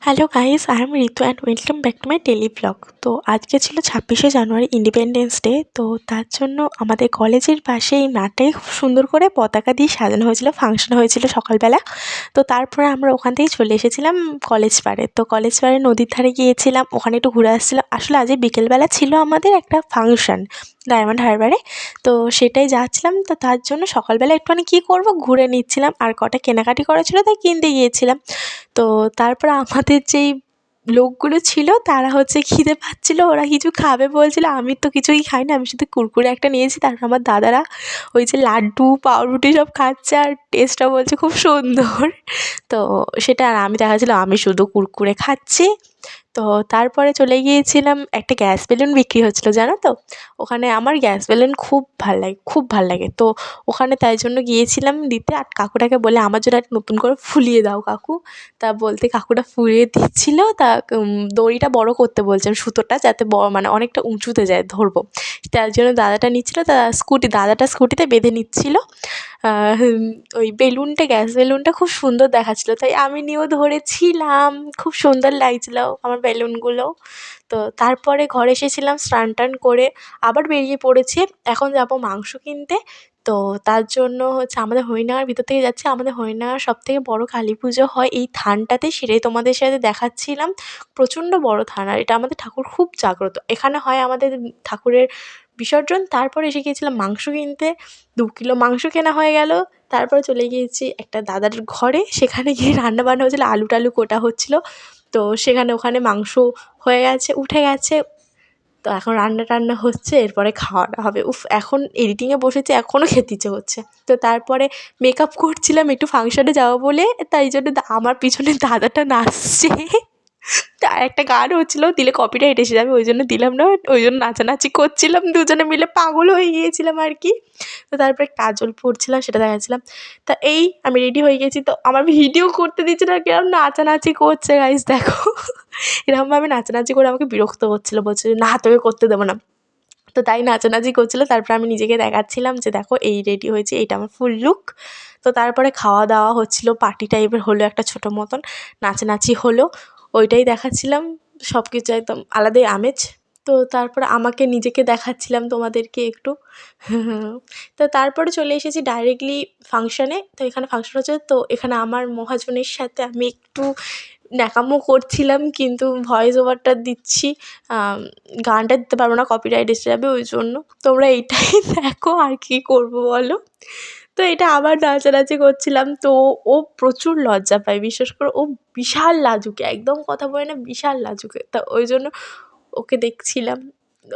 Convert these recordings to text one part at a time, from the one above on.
Hello guys, I am Ritu and welcome back to my daily blog. তো আজকে ছিল 26শে জানুয়ারি, independence day. তো তার জন্য আমাদের কলেজের পাশে এই মাঠটাই খুব সুন্দর করে পতাকা দিয়ে সাজানো হয়েছিল, ফাংশন হয়েছিল সকালবেলা। তো তারপরে আমরা ওখান থেকেই চলে এসেছিলাম কলেজ পাড়ে। তো কলেজ পাড়ে নদীর ধারে গিয়েছিলাম, ওখানে একটু ঘুরে আসছিলাম। আসলে আজ বিকেলবেলা ছিল আমাদের একটা ফাংশন ডায়মন্ড হারবারে। তো সেটাই যাচ্ছিলাম, তো তার জন্য সকালবেলা একটুখানি কী করবো, ঘুরে নিচ্ছিলাম আর কটা কেনাকাটি করা ছিল তাই কিনতে গিয়েছিলাম। তো তারপর আমাদের যেই লোকগুলো ছিল তারা খিদে পাচ্ছিল, ওরা কিছু খাবে বলছিল। আমি তো কিছুই খাইনি, আমি শুধু কুরকুরে একটা নিয়েছি। তারপর আমার দাদারা ওই যে লাড্ডু পাউরুটি সব খাচ্ছে আর টেস্টটা বলছে খুব সুন্দর। তো সেটা, আর আমি দেখাচ্ছিল আমি শুধু কুরকুরে খাচ্ছি। তো তারপরে চলে গিয়েছিলাম, একটা গ্যাস বেলুন বিক্রি হচ্ছিলো জানো তো। ওখানে আমার গ্যাস বেলুন খুব ভাল লাগে, খুব ভাল লাগে। তো ওখানে তাই জন্য গিয়েছিলাম দিতে, আর কাকুটাকে বলে আমার জন্য একটা নতুন করে ফুলিয়ে দাও কাকু। তা বলতে কাকুটা ফুলিয়ে দিচ্ছিলো, তা দড়িটা বড় করতে বলছেন, সুতোটা যাতে মানে অনেকটা উঁচুতে যায় ধরবো। তার জন্য দাদাটা নিচ্ছিলো, দাদাটা স্কুটিতে বেঁধে নিচ্ছিলো ওই বেলুনটা, গ্যাস বেলুনটা খুব সুন্দর দেখাচ্ছিলো, তাই আমি নিয়েও ধরেছিলাম। খুব সুন্দর লাগছিলো আমার বেলুনগুলো। তো তারপরে ঘরে এসেছিলাম স্নান টান করে, আবার বেরিয়ে পড়েছি। এখন যাবো মাংস কিনতে। তো তার জন্য আমাদের হরিণাগার ভিতর থেকে যাচ্ছি। আমাদের হরিণাগার সবথেকে বড় কালী পুজো হয় এই থানটাতে, সেটাই তোমাদের সাথে দেখাচ্ছিলাম। প্রচণ্ড বড় থান, আর এটা আমাদের ঠাকুর খুব জাগ্রত। এখানে হয় আমাদের ঠাকুরের বিসর্জন। তারপরে এসে গিয়েছিলাম মাংস কিনতে, 2 কিলো মাংস কেনা হয়ে গেল। তারপরে চলে গিয়েছি একটা দাদার ঘরে, সেখানে গিয়ে রান্নাবান্না হচ্ছিলো, আলু টালু কোটা হচ্ছিলো। তো ওখানে মাংস হয়ে গেছে, উঠে গেছে। তো এখন রান্না টান্না হচ্ছে, এরপরে খাওয়াটা হবে। উফ, এখন এডিটিংয়ে বসেছি, এখনও খেতে ইচ্ছে করছে। তো তারপরে মেকআপ করছিলাম একটু ফাংশনে যাবো বলে, তাই জন্য আমার পিছনে দাদাটা নাচছে। তা একটা গান হচ্ছিলো, দিলে কপিরাইট এসে যাবে, ওই জন্য দিলাম না। ওই জন্য নাচানাচি করছিলাম, দুজনে মিলে পাগল হয়ে গিয়েছিলাম আর কি। তো তারপরে কাজল পরছিলাম, সেটা দেখাচ্ছিলাম। তা এই আমি রেডি হয়ে গেছি, তো আমার ভিডিও করতে দিচ্ছে না, কিরম নাচানাচি করছে গাইস দেখো। এরকমভাবে নাচানাচি করে আমাকে বিরক্ত করছিলো, বলছে যে না তোকে করতে দেবো না। তো তাই নাচানাচি করছিলো। তারপরে আমি নিজেকে দেখাচ্ছিলাম যে দেখো এই রেডি হয়েছি, এইটা আমার ফুল লুক। তো তারপরে খাওয়া দাওয়া হচ্ছিলো, পার্টি টাইপের হলো একটা ছোটো মতন, নাচানাচি হলো, ওইটাই দেখাচ্ছিলাম। সব কিছু একদম আলাদাই আমেজ। তো তারপরে আমাকে নিজেকে দেখাচ্ছিলাম তোমাদেরকে একটু। তো তারপরে চলে এসেছি ডাইরেক্টলি ফাংশানে। তো এখানে ফাংশন হচ্ছে, তো এখানে আমার মহাজনের সাথে আমি একটু ন্যাকামো করছিলাম, কিন্তু ভয়েস ওভারটা দিচ্ছি। গানটা দিতে পারবো না, কপিরাইট এসে যাবে, ওই জন্য তোমরা এইটাই দেখো, আর কী করবো বলো। তো এটা আবার নাচানাচি করছিলাম। তো ও প্রচুর লজ্জা পায়, বিশেষ করে ও বিশাল লাজুকে, একদম কথা বলে না, বিশাল লাজুকে। তা ওই জন্য ওকে দেখছিলাম,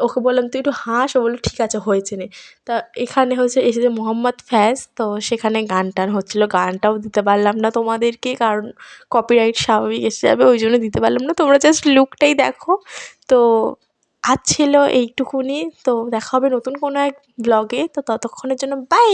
ওকে বললাম তুই একটু হাস, ও বললো ঠিক আছে হয়েছে নে। তা এখানে এসেছে মোহাম্মদ ফ্যাজ, তো সেখানে গান টান হচ্ছিলো, গানটাও দিতে পারলাম না তোমাদেরকে, কারণ কপিরাইট স্বাভাবিক এসে যাবে, ওই জন্য দিতে পারলাম না। তোমরা জাস্ট লুকটাই দেখো। তো আজ ছিল এইটুকুনি। তো দেখা হবে নতুন কোনো এক ব্লগে। তো ততক্ষণের জন্য বাই।